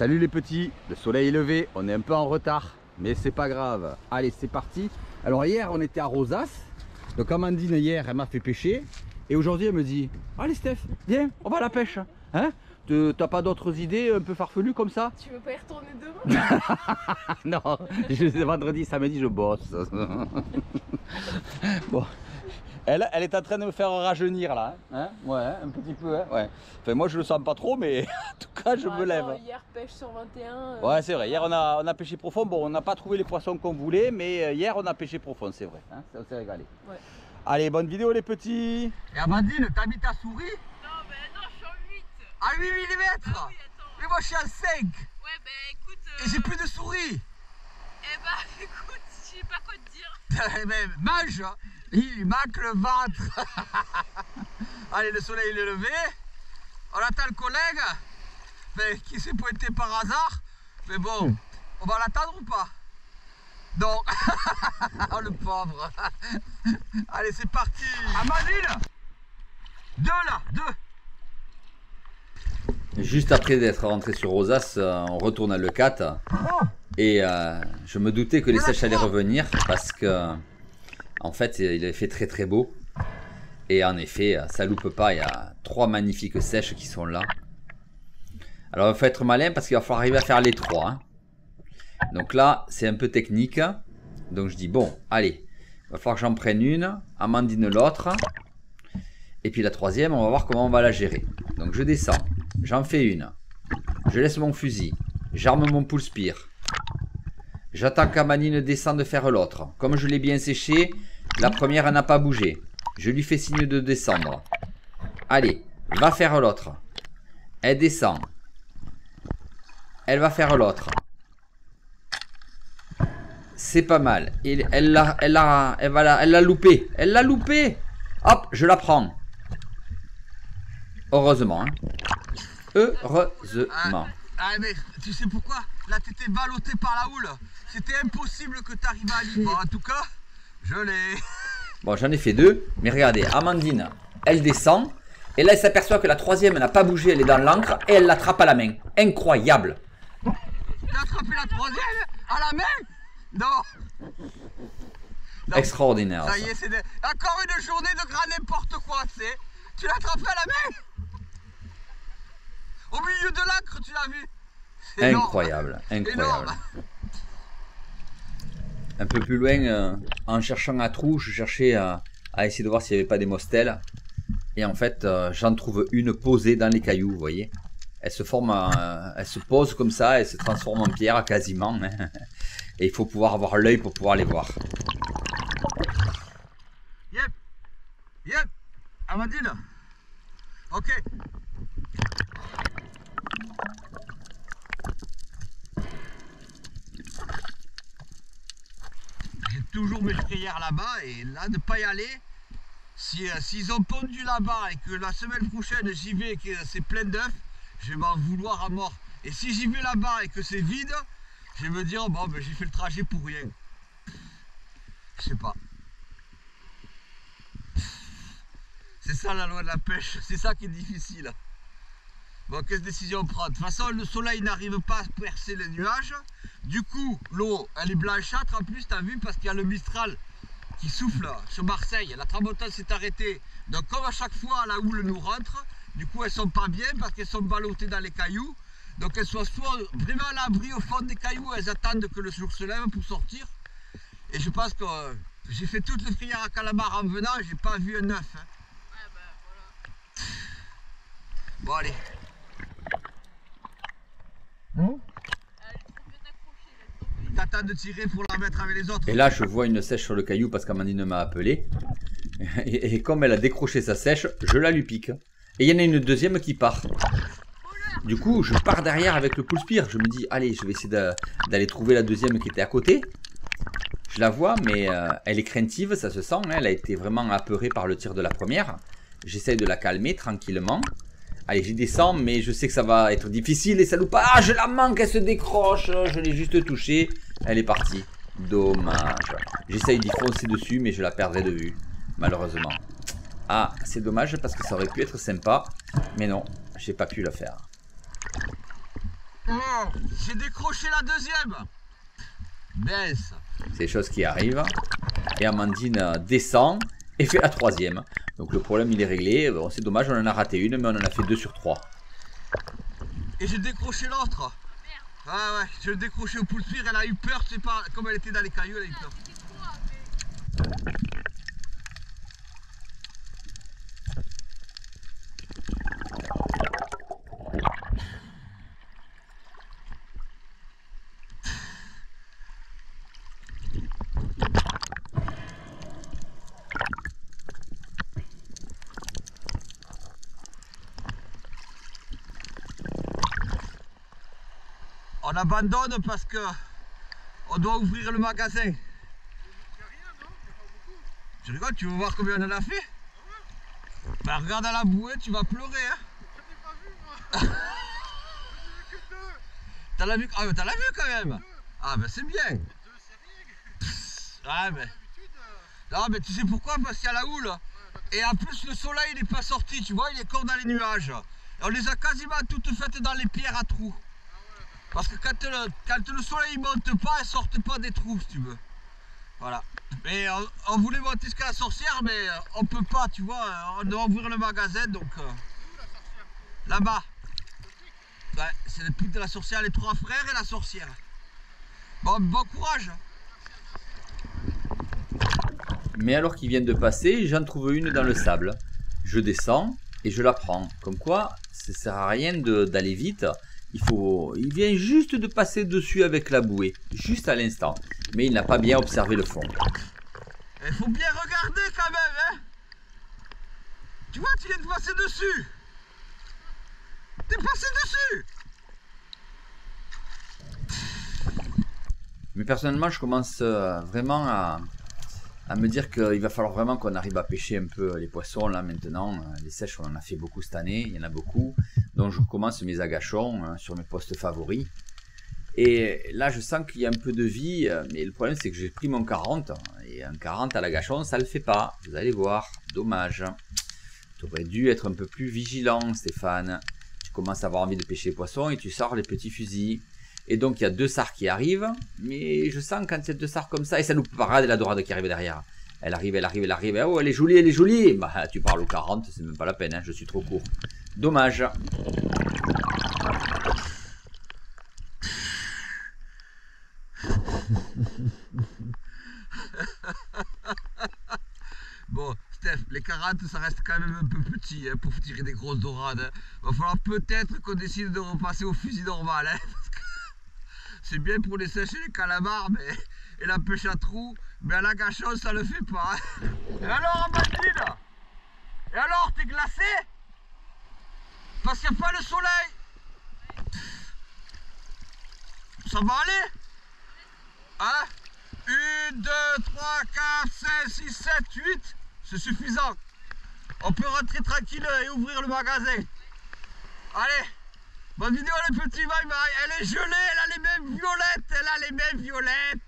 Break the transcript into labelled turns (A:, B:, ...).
A: Salut les petits, le soleil est levé, on est un peu en retard, mais c'est pas grave. Allez, c'est parti. Alors hier, on était à Rosas. Donc Amandine, hier, elle m'a fait pêcher. Et aujourd'hui, elle me dit, allez Steph, viens, on va à la pêche. Hein? T'as pas d'autres idées un peu farfelues comme ça?
B: Tu veux pas y retourner demain?
A: Non, vendredi, samedi, je bosse. Bon. Elle est en train de me faire rajeunir là, hein? Ouais, un petit peu, hein? Ouais. Enfin, moi je le sens pas trop, mais en tout cas je me lève.
B: Hier pêche sur 21.
A: Ouais, c'est vrai. Hier on a pêché profond. Bon, on n'a pas trouvé les poissons qu'on voulait, mais hier on a pêché profond, c'est vrai. Hein? On s'est régalé. Ouais. Allez, bonne vidéo les petits. Et Amandine, t'as mis ta souris?
B: Non, ben non, je suis en 8.
A: À 8 mm?
B: Ah oui, attends.
A: Mais moi je suis à 5.
B: Ouais, ben écoute.
A: Et j'ai plus de souris.
B: Eh ben écoute, je sais pas quoi te dire.
A: Mais mange. Il manque le ventre. Allez, le soleil est levé. On attend le collègue qui s'est pointé par hasard. Mais bon, on va l'attendre ou pas? Non. Oh le pauvre. Allez, c'est parti. Amandine, deux là, deux. Juste après d'être rentré sur Rosas, on retourne à Leucate. Et je me doutais que les sèches allaient revenir parce que en fait, il avait fait très très beau. Et en effet, ça loupe pas. Il y a 3 magnifiques sèches qui sont là. Alors, il faut être malin parce qu'il va falloir arriver à faire les 3. Hein. Donc là, c'est un peu technique. Donc je dis, bon, allez. Il va falloir que j'en prenne une. Amandine l'autre. Et puis la 3e, on va voir comment on va la gérer. Donc je descends. J'en fais une. Je laisse mon fusil. J'arme mon poule spire. J'attends qu'Amandine descende de faire l'autre. Comme je l'ai bien séché, la première n'a pas bougé. Je lui fais signe de descendre. Allez, va faire l'autre. Elle descend. Elle va faire l'autre. C'est pas mal. Elle l'a loupé. Elle l'a loupé. Hop, je la prends. Heureusement. Hein. Heureusement.
C: Ah mais tu sais pourquoi? Là t'étais ballotté par la houle. C'était impossible que tu arrives à l'île. Bon, en tout cas, je l'ai.
A: Bon, j'en ai fait 2. Mais regardez, Amandine, elle descend. Et là, elle s'aperçoit que la 3e n'a pas bougé. Elle est dans l'ancre. Et elle l'attrape à la main. Incroyable.
C: Tu as attrapé la 3e à la main? Non. Non.
A: Extraordinaire.
C: Ça y est, c'est encore une journée de grand n'importe quoi, tu sais. Tu l'as attrapé à la main? Au milieu de l'ancre, tu l'as vu?
A: Incroyable, incroyable. Un peu plus loin, en cherchant un trou, je cherchais à essayer de voir s'il n'y avait pas des mostelles. Et en fait, j'en trouve une posée dans les cailloux, vous voyez. Elle se forme, elle se pose comme ça, elle se transforme en pierre quasiment. Et il faut pouvoir avoir l'œil pour pouvoir les voir.
C: Yep, yep, Amandine. Ok. J'ai toujours mes frayères là-bas et là ne pas y aller. S'ils ont pondu là-bas et que la semaine prochaine j'y vais et que c'est plein d'œufs, je vais m'en vouloir à mort. Et si j'y vais là-bas et que c'est vide, je vais me dire bon ben j'ai fait le trajet pour rien. Je sais pas. C'est ça la loi de la pêche, c'est ça qui est difficile. Bon, quelle décision prendre? De toute façon, le soleil n'arrive pas à percer les nuages. Du coup, l'eau, elle est blanchâtre en plus, t'as vu, parce qu'il y a le Mistral qui souffle sur Marseille. La tramontane s'est arrêtée. Donc, comme à chaque fois, la houle nous rentre, du coup, elles sont pas bien parce qu'elles sont ballottées dans les cailloux. Donc, elles sont soit vraiment à l'abri au fond des cailloux, elles attendent que le jour se lève pour sortir. Et je pense que j'ai fait toutes les frayères à calamar en venant, j'ai pas vu un œuf. Hein.
B: Ouais, bah voilà.
C: Bon, allez. T'attends de tirer pour la mettre avec les autres.
A: Et là, je vois une sèche sur le caillou parce qu'Amandine m'a appelé. Et comme elle a décroché sa sèche, je la lui pique. Et il y en a une deuxième qui part. Du coup, je pars derrière avec le poule spire. Je me dis, allez, je vais essayer d'aller trouver la deuxième qui était à côté. Je la vois, mais elle est craintive, ça se sent. Hein, elle a été vraiment apeurée par le tir de la première. J'essaye de la calmer tranquillement. Allez, j'y descends, mais je sais que ça va être difficile et ça loupe pas. Ah, je la manque, elle se décroche. Je l'ai juste touchée. Elle est partie. Dommage. J'essaye d'y foncer dessus, mais je la perdrai de vue. Malheureusement. Ah, c'est dommage parce que ça aurait pu être sympa. Mais non, j'ai pas pu le faire.
C: Oh, j'ai décroché la deuxième. Baisse.
A: C'est des choses qui arrivent. Et Amandine descend et fait la troisième. Donc le problème il est réglé. Bon, c'est dommage, on en a raté une, mais on en a fait 2 sur 3.
C: Et j'ai décroché l'autre. Ah ouais, je l'ai décroché au poule-cuir, elle a eu peur, tu sais pas, comme elle était dans les cailloux, elle a eu peur. On abandonne parce que on doit ouvrir le magasin. Je rigole, tu veux voir combien on en a fait? Bah regarde à la bouée, tu vas pleurer hein. T'en as vu? Ah mais t'en as vu quand même. Ah ben c'est bien. Ah ben. Non mais tu sais pourquoi? Parce qu'il y a la houle. Et en plus le soleil il n'est pas sorti, tu vois, il est comme dans les nuages. Et on les a quasiment toutes faites dans les pierres à trous. Parce que quand le soleil ne monte pas, elles sortent pas des trous si tu veux. Voilà. Mais on voulait monter jusqu'à la sorcière, mais on peut pas, tu vois. On doit ouvrir le magasin, donc... là-bas. Ouais, c'est le pic de la sorcière, les 3 frères et la sorcière. Bon courage.
A: Mais alors qu'ils viennent de passer, j'en trouve une dans le sable. Je descends et je la prends. Comme quoi, ça sert à rien d'aller vite. Il vient juste de passer dessus avec la bouée, juste à l'instant. Mais il n'a pas bien observé le fond.
C: Il faut bien regarder quand même, hein. Tu vois, tu viens de passer dessus. T'es passé dessus.
A: Mais personnellement, je commence vraiment à me dire qu'il va falloir vraiment qu'on arrive à pêcher un peu les poissons là maintenant. Les sèches, on en a fait beaucoup cette année, il y en a beaucoup. Donc je commence mes agachons sur mes postes favoris. Et là, je sens qu'il y a un peu de vie, mais le problème c'est que j'ai pris mon 40. Et un 40 à l'agachon, ça le fait pas. Vous allez voir, dommage. Tu aurais dû être un peu plus vigilant, Stéphane. Tu commences à avoir envie de pêcher les poissons et tu sors les petits fusils. Et donc il y a 2 sars qui arrivent, mais je sens quand il y a 2 sars comme ça, et ça nous parade la dorade qui arrive derrière. Elle arrive, oh elle est jolie. Bah tu parles au 40, c'est même pas la peine, hein, je suis trop court. Dommage.
C: Bon, Steph, les 40 ça reste quand même un peu petit hein, pour tirer des grosses dorades. Hein. Va falloir peut-être qu'on décide de repasser au fusil normal. Hein, parce que c'est bien pour les sécher les calamars et la pêche à trous, mais à l'agachon ça le fait pas. Hein. Et alors Amandine? Et alors t'es glacé? Parce qu'il n'y a pas le soleil. Ça va aller? Hein? 1, 2, 3, 4, 5, 6, 7, 8. C'est suffisant. On peut rentrer tranquille et ouvrir le magasin. Allez. Bonne vidéo les petits, bye bye. Elle est gelée, elle a les mêmes violettes.